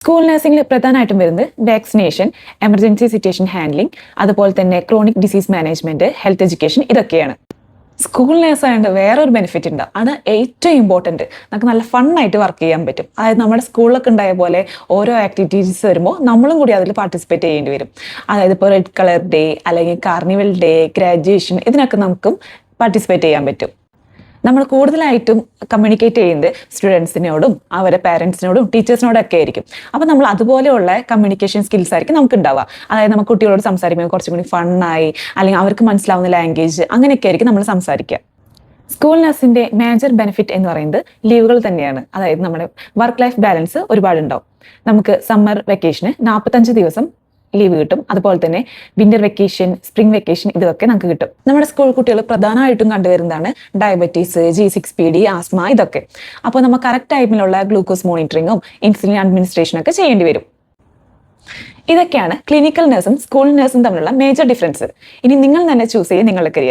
School നഴ്സിംഗിൽ പ്രധാനമായിട്ടും വരുന്നത് vaccination, emergency situation handling, അതുപോലെ തന്നെ chronic disease management, health education ഇതൊക്കെയാണ്. സ്കൂൾ നേഴ്സ് ആയതുകൊണ്ട് വേറൊരു ബെനിഫിറ്റ് ഉണ്ട്. അത് ഏറ്റവും ഇമ്പോർട്ടൻറ്റ്. നമുക്ക് നല്ല ഫണ്ണായിട്ട് വർക്ക് ചെയ്യാൻ പറ്റും. അതായത് നമ്മുടെ സ്കൂളിലൊക്കെ ഉണ്ടായ പോലെ ഓരോ ആക്ടിവിറ്റീസ് വരുമ്പോൾ നമ്മളും കൂടി അതിൽ പാർട്ടിസിപ്പേറ്റ് ചെയ്യേണ്ടി വരും. അതായത് ഇപ്പോൾ റെഡ് കളർ ഡേ അല്ലെങ്കിൽ കാർണിവൽ ഡേ, ഗ്രാജുവേഷൻ ഇതിനൊക്കെ നമുക്കും പാർട്ടിസിപ്പേറ്റ് ചെയ്യാൻ പറ്റും. നമ്മൾ കൂടുതലായിട്ടും കമ്മ്യൂണിക്കേറ്റ് ചെയ്യുന്നത് സ്റ്റുഡൻസിനോടും അവരുടെ പാരൻസിനോടും ടീച്ചേഴ്സിനോടൊക്കെ ആയിരിക്കും. അപ്പോൾ നമ്മൾ അതുപോലെയുള്ള കമ്മ്യൂണിക്കേഷൻ സ്കിൽസ് ആയിരിക്കും നമുക്ക് ഉണ്ടാവുക. അതായത് നമുക്ക് കുട്ടികളോട് സംസാരിക്കുമ്പോൾ കുറച്ചും കൂടി ഫണ്ണായി അല്ലെങ്കിൽ അവർക്ക് മനസ്സിലാവുന്ന ലാംഗ്വേജ് അങ്ങനെയൊക്കെ ആയിരിക്കും നമ്മൾ സംസാരിക്കുക. സ്കൂൾ നഴ്സിൻ്റെ മേജർ ബെനിഫിറ്റ് എന്ന് പറയുന്നത് ലീവുകൾ തന്നെയാണ്. അതായത് നമ്മുടെ വർക്ക് ലൈഫ് ബാലൻസ് ഒരുപാടുണ്ടാവും. നമുക്ക് സമ്മർ വെക്കേഷന് 45 ദിവസം ലീവ് കിട്ടും. അതുപോലെ തന്നെ വിന്റർ വെക്കേഷൻ, സ്പ്രിംഗ് വെക്കേഷൻ ഇതൊക്കെ നമുക്ക് കിട്ടും. നമ്മുടെ സ്കൂൾ കുട്ടികൾ പ്രധാനമായിട്ടും കണ്ടുവരുന്നതാണ് ഡയബറ്റീസ്, G6PD, ആസ്മ ഇതൊക്കെ. അപ്പോൾ നമ്മൾ കറക്റ്റ് ടൈമിലുള്ള ഗ്ലൂക്കോസ് മോണിറ്ററിങ്ങും ഇൻസുലിൻ അഡ്മിനിസ്ട്രേഷനും ഒക്കെ ചെയ്യേണ്ടി വരും. ഇതൊക്കെയാണ് ക്ലിനിക്കൽ നഴ്സും സ്കൂൾ നഴ്സും തമ്മിലുള്ള മേജർ ഡിഫറൻസ്. ഇനി നിങ്ങൾ തന്നെ ചൂസ് ചെയ്ത് നിങ്ങളുടെ കരിയർ.